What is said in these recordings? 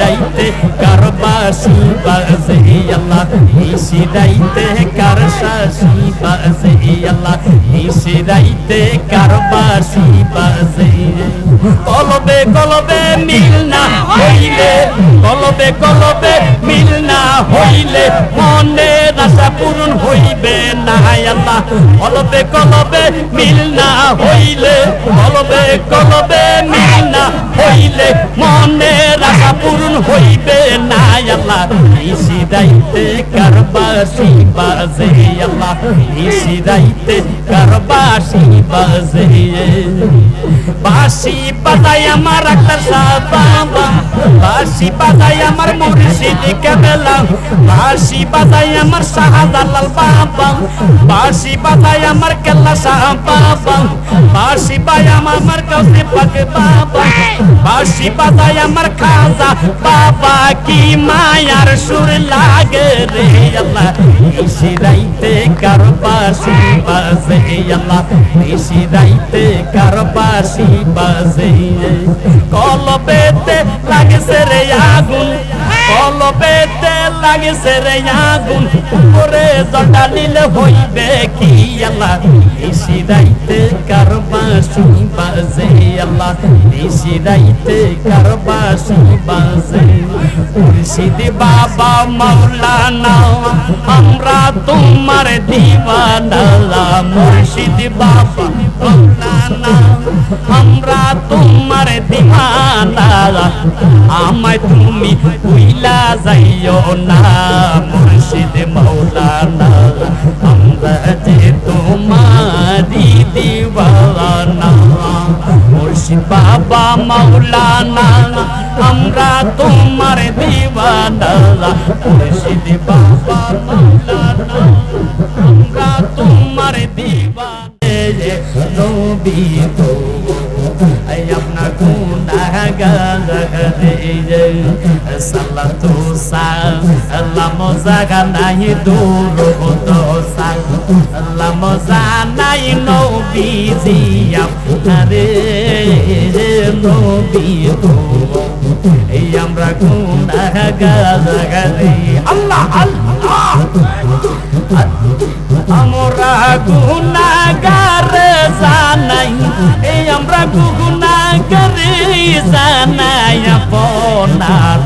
রাইতে কারবাসি বাজে আল্লাহ নিশি রাইতে কারবাসি বাজে আল্লাহ নিশি রাইতে কারবাসি বাজে কলবে কলবে মিল না হইলে কলবে কলবে মিল না হইলে মনের আশা পূরণ হইবে না আল্লাহ কলবে কলবে মিল না হইলে কলবে কলবে মিল না হইলে মনের আশা পূরণ হইবে না আল্লাহ নিশি রাইতে কারবাসি বাজে আল্লাহ নিশি রাইতে কারবাসি বাজে বাঁশি বাজায় আমার আক্তার সাহেব বাবা বাঁশি বাজায় আমার মুর্শিদ কেবলা বাঁশি বাজায় আমার শাহজালাল বাবা বাঁশি বাজায় আমার কেল্লা সাহেব বাবা বাঁশি বাজায় আমার কাউসে পাক বাবা বাঁশি বাজায় আমার খাজা বাবা কি মায়ার সুর লাগে রে আল্লাহ নিশি রাইতে কারবাসি বাজে আল্লাহ নিশি রাইতে কারবাসি বাজে কলবেতে লাগছে রে আগুন কলবেতে লাগছে রে আগুন উপরে জটা নিলে হইবে কি আল্লাহ নিশি রাইতে কারবাসি বাজে আল্লাহ নিশি রাইতে কারবাসি বাজে মুর্শিদ বাবা মাওলানা আমরা তোমার দিওয়ানা মুর্শিদ বাবা মাওলানা আমরা তোমার দিওয়ানা আমায় তুমি ভুইলা যাইও না মুর্শিদ মাওলানা আমরা যে তোমারি দিওয়ানা মুর্শিদ বাবা মাওলানা আমরা তোমার দিওয়ানা মুর্শিদ বাবা মাওলানা আমরা তোমার দিওয়ানা নবী তো अपना गुनाहगार सल्लतु सलाम जागा नहीं दूर तो सलाम जानाई नबी जी আপনারে নবী তো আমরা গুনাহগার আল্লাহ আল্লাহ আমরা গুনাহগার জানাই এই আমরা গুনাহগার জানাই আপনার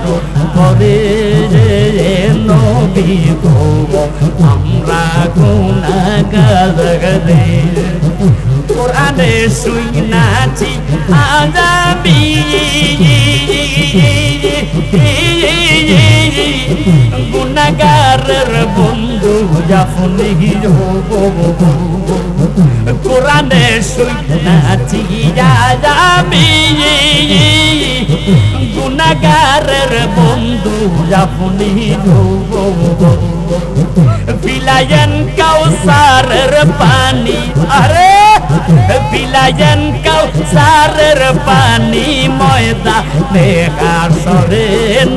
পরে নবী গো আমরা গুনাহগার কোরআনে শুনাছি আযাবি গুনাহগারের বন্ধু আপনি কোরআনে শুনাছি আযাবি গুনাহগারের বন্ধু আপনি বিলায়েন কাউসারের পানি আরে বিলায়েন কাউসারের পানি ময়দা হাসরে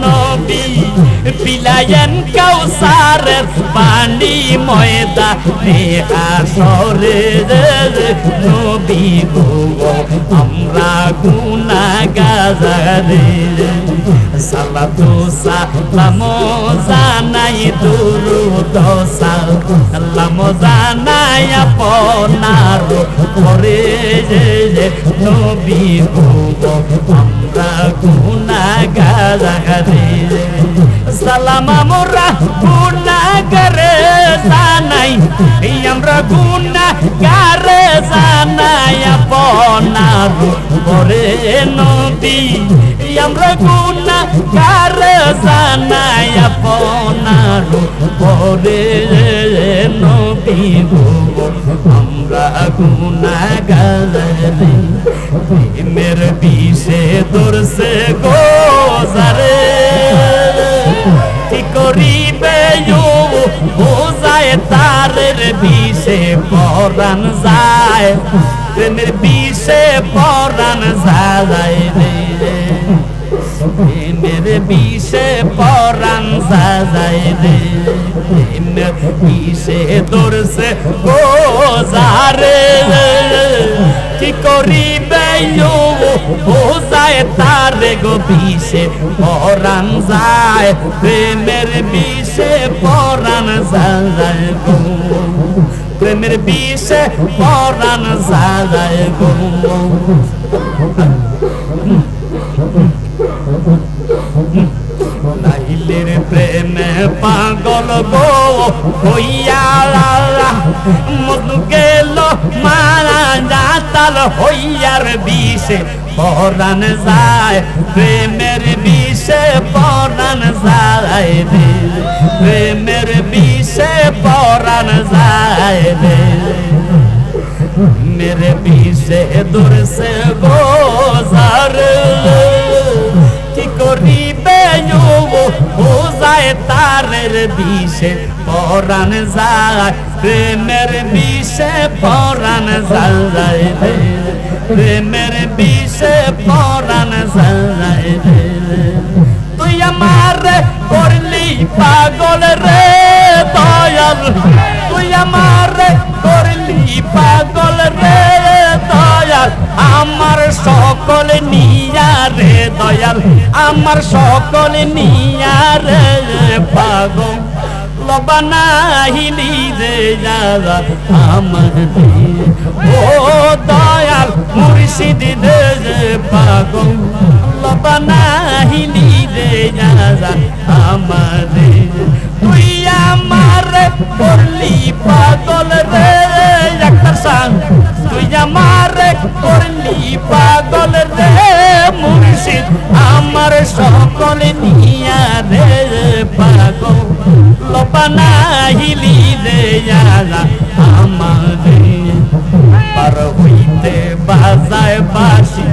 নবী বিলায়েন কাউসারের পানি ময়দা হাসরে নবী গো আমরা গুনাহগার সালাতু সালাম জানাই দুরূদ সালাম জানাই আপনার পরে নবী গো আমরা গুনাহগার সালাম আমরা গুনাহগার জানাই আমরা গুনাহগার জানাই আপনার পরে নবী আমরা গুনাহগার জানাই আপনার পরে নবী গো আমরা গুনাহগার মের বিষে দরসে গোজারে কি করিবে ও যায় তারের বিষে পরাণ যায় প্রেমের বিষে পরাণ যায় রে মেরে বিষে পরাণ যায় রে বিষে দরসে গোজারে কি করিবে ও যায় যায় তারে গো বিষে পরাণ যায়, প্রেমের বিষে পরাণ যায় গো, প্রেমের বিষে পরাণ যায় গো। নাইলের প্রেমে পাগল গো হইয়া মধু গেল মারা যাতাল হইয়ার বিষে পরাণ যায়, প্রেমের বিষে পরাণ যায় রে, প্রেমের বিষে পরাণ যায় রে। मेरे বিষে দূর সে গোজার কি করিবে ও যায় তারের বিষে পরাণ যায়, প্রেমের বিষে পরাণ যায় রে, প্রেমের বিষে পরাণ যায় রে। তুই আমার করলি পাগল রে দয়াল, তুই আমার করলি পাগল রে দয়াল, আমার সকল নিয়া রে দয়াল, আমার সকল নিয়া রে পাগল লবানাহিলি রে যারা আমার ও দয়াল মুর্শিদ রে পাগল লবানাহিলি রে যারা আমার, তুই আমার করলি পাগল রে ডাক্তার সাহেব, তুই আমার করলি পাগল রে মুর্শিদ, আমার সকল নিয়া রে পাগল লবানাহিলি রে যারা আমার, পার হইতে বাজায় বাঁশি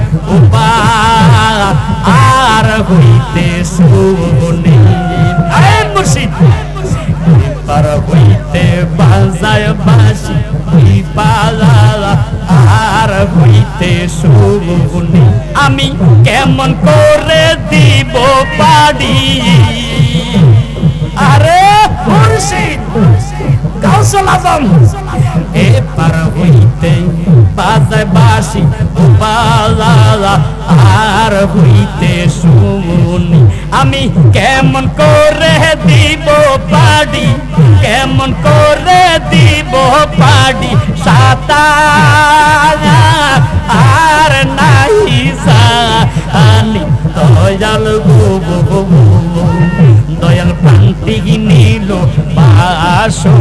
আর হইতে শুনি মুর্শিদ, পার হইতে বাজায় বাঁশি আর হইতে শুনি, আমি কেমন করে দিব পারি আরে মুর্শিদ কাউসুল আজম, এ পার হইতে বাজায় বাঁশি আর হইতে শুনি, আমি কেমন করে দিব পারি, কেমন করে দিব পারি সাতার আর নাই জানি দয়াল গো, দয়াল প্রান্তি নিল বাসো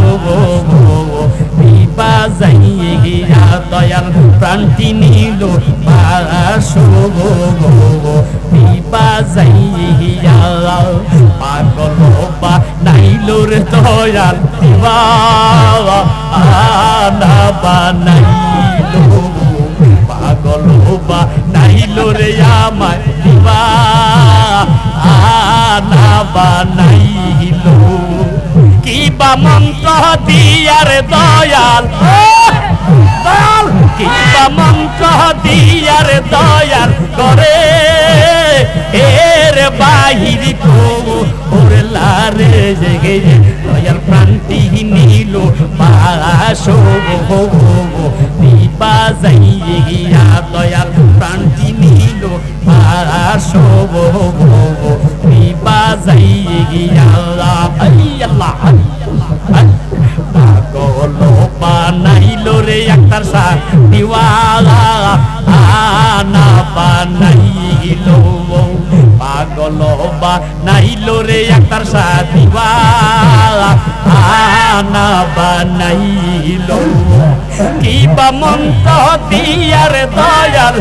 বাজাইয়া, দয়াল প্রান্তি নিল বাসো বাজাইয়া, পাগল বা নাইল রে দয়াল দিওয়ানা বানাইল, পাগল বা নাইল রে আমায় দিওয়ানা বানাইল, কি বা মন্ত্র দিয়ার দয়াল দয়াল, কি বা মন্ত্র দিয়ার দয়াল করে এর বাহির কো ওরলা রে জেগে দয়াল প্রান্তি নিল বাসো বাজাইয়া, দয়াল প্রান্তি নিল বাসো বাজাইয়া, আল্লাহ পাগল বানাইল রে একটার সা দিওয়ালা আনা বানাইল, পাগল বানাইল রে একটার সা দিওয়ালা আনা বানাইল, কি বা মন্ত্র দিয়ার দয়াল,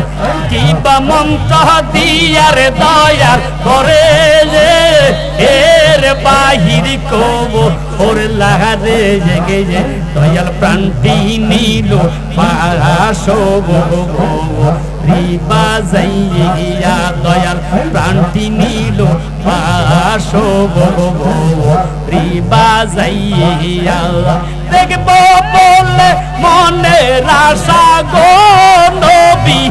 কি বা মন্ত্র দিয়ার দয়াল করে রে এর বাহির কব ওর লাগারে জেগে যে দয়াল প্রান্তি নিল পাশো রিবা যাইয়া, দয়াল প্রান্তি নিল পাশো রিবা যাইয়া, দেখব বলে মনের আশা গো নবী,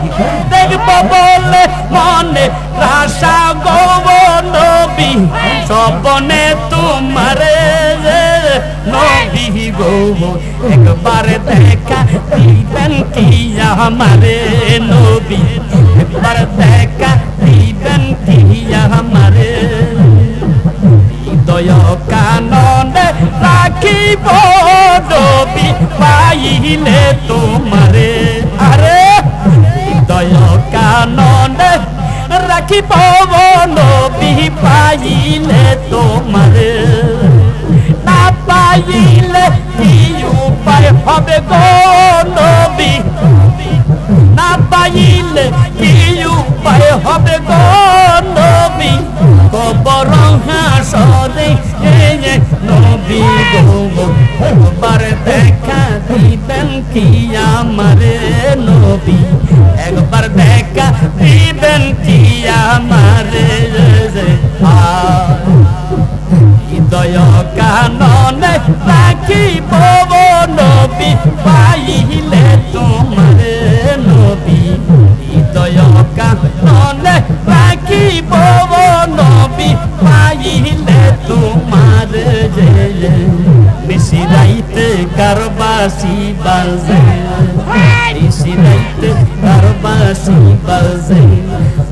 দেখব বলে মনে আশা গো নবী, স্বপ্নে তোমারে নবী গো একবার দেখা দিবেন কি আমারে নবী, একবার দেখা রাখিব নবী পাইলে তোমারে আরে হৃদয় কাননে রাখিব নবী পাইলে তোমারে না পাইলে কি উপায় হবে গো নবী না পাইলে কি উপায় হবে গো নবী কবর হাসরে নবী গো একবার দেখা দিবেন কি আমারে নবী একবার দেখা দিবেন কি আমারে হৃদয় কাননে রাখিব নবী পাইলে তোমারে নবী হৃদয় কাননে রাখিব নবী পাইলে তোমারে বেশি রাইতে কারবাসি বাজে বেশি রাইতে কারবাসি বাজে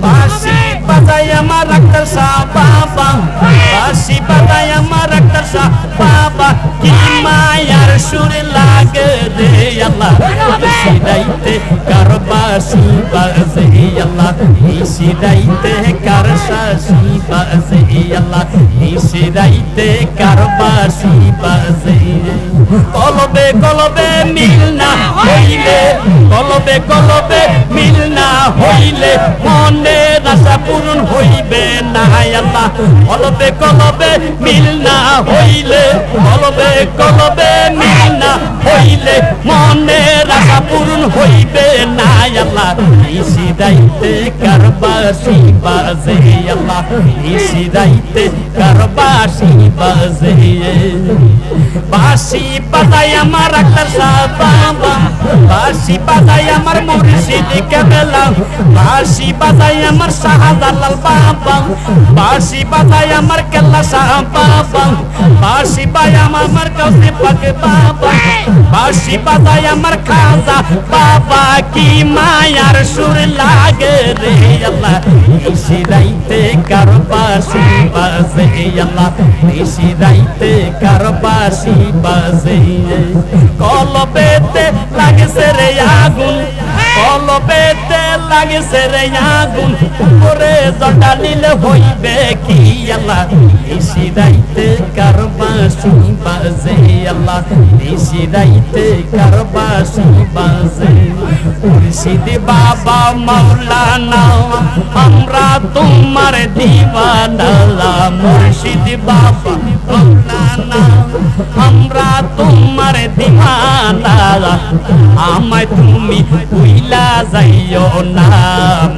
বাঁশি বাজায় আমার ডাক্তার সাহেব বাবা বাঁশি বাজায় আমার ডাক্তার সাহেব বাবা কি মায়ার সুর লাগে রে আল্লাহ বেশি রাইতে কারবাসি বাজে আল্লাহ বেশি রাইতে কারবাসি বাজে আল্লাহ বেশি রাইতে কারবাসি বাজে কলবে কলবে মিল না হইলে কলবে কলবে মিল না হইলে মনের আশা পূরণ হইবে না আল্লাহ কলবে কলবে মিল না হইলে কলবে কলবে মিল না হইলে মনের আশা পূরণ হইবে না আল্লাহ নিশি রাইতে কারবাসি বাজে আল্লাহ নিশি রাইতে কারবাসি বাজে বাঁশি বাজায় আমার ডাক্তার সাহেব বাবা বাঁশি বাজায় আমার মুর্শিদ কেবলা বাঁশি বাজায় আমার শাহজালাল বাবা বাঁশি বাজায় আমার কেল্লা সাহেব বাবা বাঁশি বাজায় আমার কাউসে পাক বাবা বাঁশি বাজায় আমার খাজা বাবা কি মায়ার সুর লাগে রে আল্লাহ নিশি রাইতে কারবাসি বাজে আল্লাহ নিশি রাইতে কারবাসি বাজে কলবেতে লাগছে রে আগুন কলবেতে লাগছে রে আগুন উপরে জটা নিলে হইবে কি আল্লাহ নিশি রাইতে কারবাসি বাজে আল্লাহ নিশি রাইতে কারবাসি বাজে মুর্শিদ বাবা মাওলানা আমরা তোমার দিওয়ানা মুর্শিদ বাবা মাওলানা আমরা তোমার দিওয়ানা আমায় তুমি ভুইলা যাইও না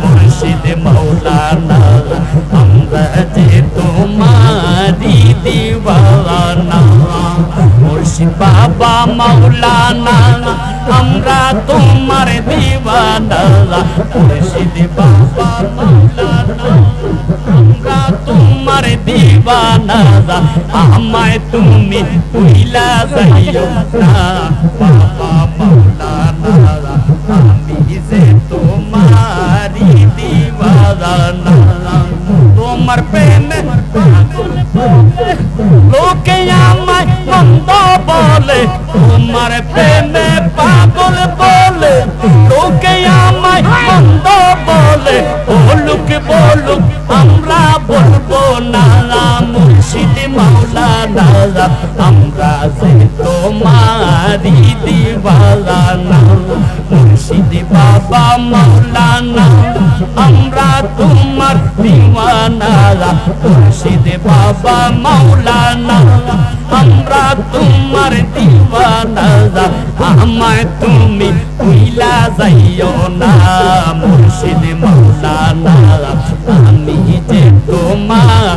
মুর্শিদ মাওলানা আমরা যে তোমারি দিওয়ানা মুর্শিদ বাবা মাওলানা আমরা তোমার দিওয়ানা মুর্শিদ বাবা মাওলানা আমরা তোমার দিওয়ানা আমায় তুমি ভুইলা যাইও না বাবা মাওলানা আমি যে তোমারি দিওয়ানা তোমার প্রেমে লোকে আমায় মন্দ বলে তোমার প্রেমে পাগল বলে লোকে আমায় মন্দ বলে বলুক বলুক আমরা বলবো না মুর্শিদ মাওলানা আমরা যে তোমারি দিওয়ানা মুর্শিদ বাবা মাওলানা আমরা তোমার দিওয়ানা মুর্শিদ বাবা মাওলানা আমরা তোমার দিওয়ানা আমায় তুমি ভুইলা যাইও না মুর্শিদ মাওলানা আমি যে তোমার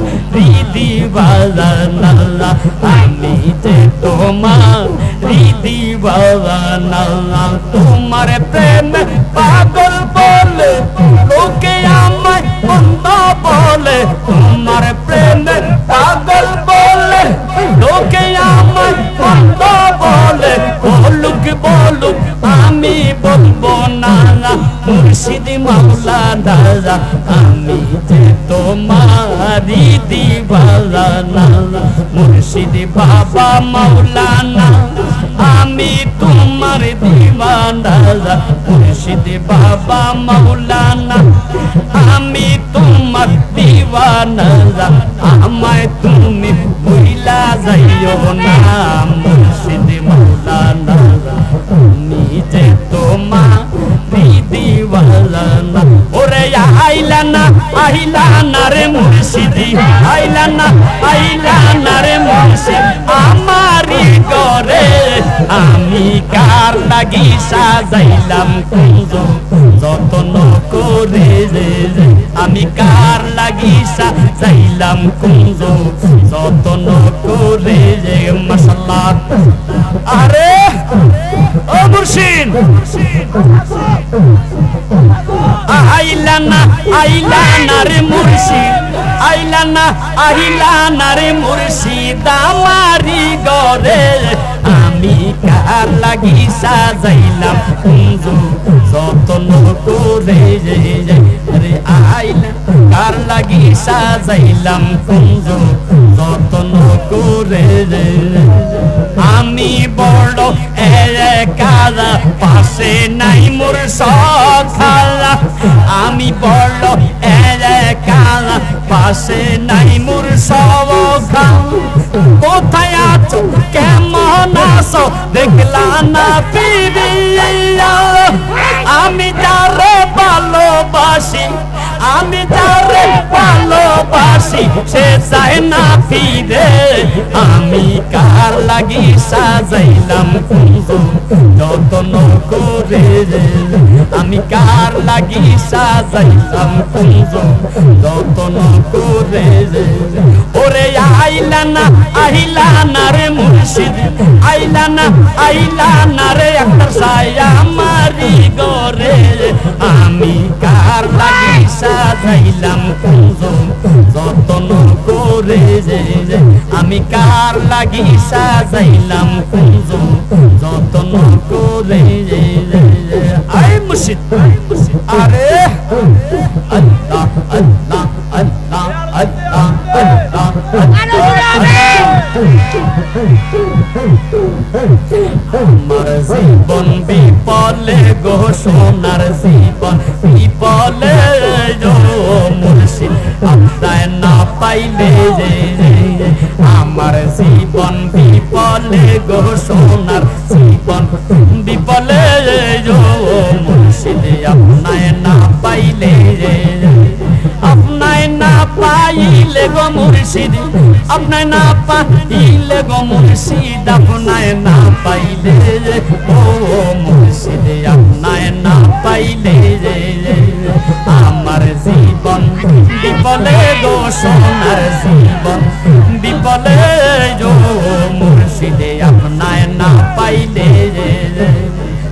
দিওয়ানা আমি যে তোমার দিওয়ানা তোমার প্রেম পাগল বলে লোকে আমায় মন্দ বলে তোমার প্রেম পাগল বলে লোকে আমায় মন্দ বলে বলুক বলুক আমি বলবো না মুর্শিদ মাওলানা আমি যে তোমারি দিওয়ানা মুর্শিদ বাবা মাওলানা আমি তোমার দিওয়ানা মুর্শিদ বাবা মাওলানা আমি তোমার দিওয়ানা আমায় তুমি ভুইলা যাইও না মুর্শিদ মাওলানা আমি যে তোমার দিওয়ানা ওরে আইলা না রে মুর্শিদি আইলা না রে মুর্শিদ আমারি ঘরে আমি কার লাগি সাজাইলাম কুঞ্জ যতন করে আমি কার লাগি সাজাইলাম কুঞ্জ যতন করে মাশাআল্লাহ আরে ও মুর্শিদ আইলা না রে মুর্শিদ আইলা না রে মুর্শিদ আমারি ঘরে আমি কার লাগি সাজাইলাম কুঞ্জ যতন করে রে আইলা কার লাগি সাজাইলাম কুঞ্জ যতন করে আমি বড় একাদা পাশে নাই মোর সখালা আমি বড় একাদা পাশে নাই মোর সখা কোথায় আছো কেমন আছো দেখলা না পিরিয়া আমি যারে ভালোবাসি আমি যারে ভালোবাসি সে যায় না ফিরে আমি কার লাগি সাজাইলাম কুঞ্জ যতন করে আমি কার লাগি সাজাইলাম কুঞ্জ যতন করে ওরে আইলা না রে মুর্শিদ আইলা না রে একটা সায়া আমারি ঘরে আমি কার লাগি সাজাইলাম কুঞ্জ যতন করে আমি কার লাগি সাজাইলাম কুঞ্জ যতন করে আই মুর্শিদ আরে আল্লাহ আল্লাহ আল্লাহ আল্লাহ আমার জীবন বিপলে গো সোনার জীবন বিপলে মুর্শিদ আপনায় না পাইলে আমার জীবন বিপলে গো সোনার জীবন বিপলে মুর্শিদ আপনায় না পাইলে আপনায় না পাইলে গো মুর্শিদ আপনায় না পাইলে গো মুর্শিদ আপনায় না পাইলে ও মুর্শিদ আপনায় না পাইলে আমার জীবন বিপলে গো সোনার জীবন বিপলে মুর্শিদ আপনায় না পাইলে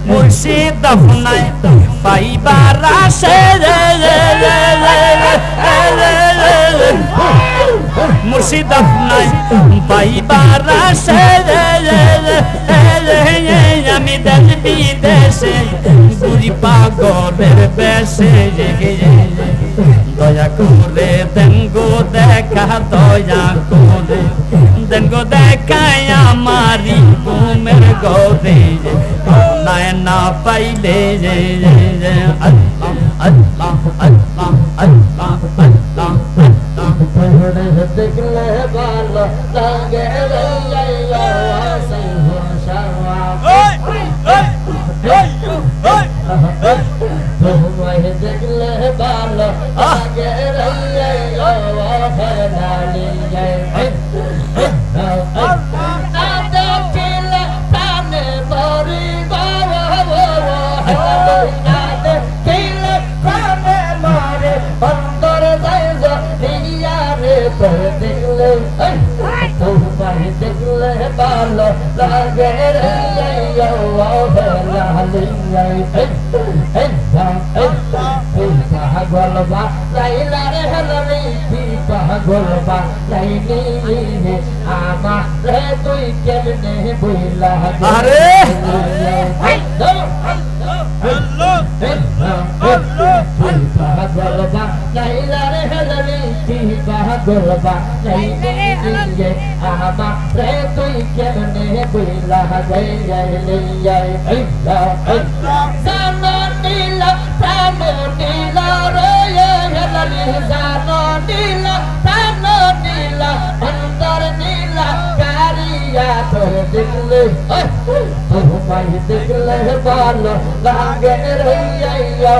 মুর্শিদ আপনায় পাইবার আসে মুর্শিদ আপনায় পাইবার আসে আমি দেশ বিদেশে বুড়ি পাগলের বেশে দয়া করে দেন গো দেখা দয়া করে দেন গো দেখায় আমারি ঘুমের ঘরে নাই না পাইলে আল্লাহ আল্লাহ আল্লাহ আল্লাহ আল্লাহ দেখলে ভালো লাগে তোমায় দেখলে ভালো লাগে দেখলে প্রাণে মরি দেখলে প্রাণে মরে অন্তর যায় রে দেখলে তোমায় দেখলে ভালো লাগে পাগলবা লাইলা রে হলমি পাগলবা লাইনি আমার রে তুই কেমনে বইলা আরে পাগল বানাইলি রে আমার রে তুই কেমনে বইলা যাইলি জানো নীলা প্রাণ নীলা রে হেলালি জানো নীলা প্রাণ নীলা অন্তর নীলা কারিয়া তোর দেখলে তোমায় দেখলে ভালো লাগে রে হেলালি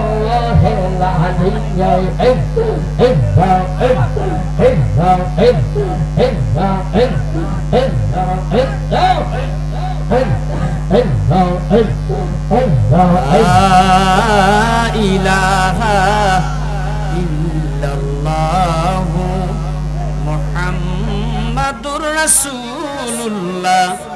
ইলাহা ইল্লাল্লাহু মুহাম্মাদুর রাসূলুল্লাহ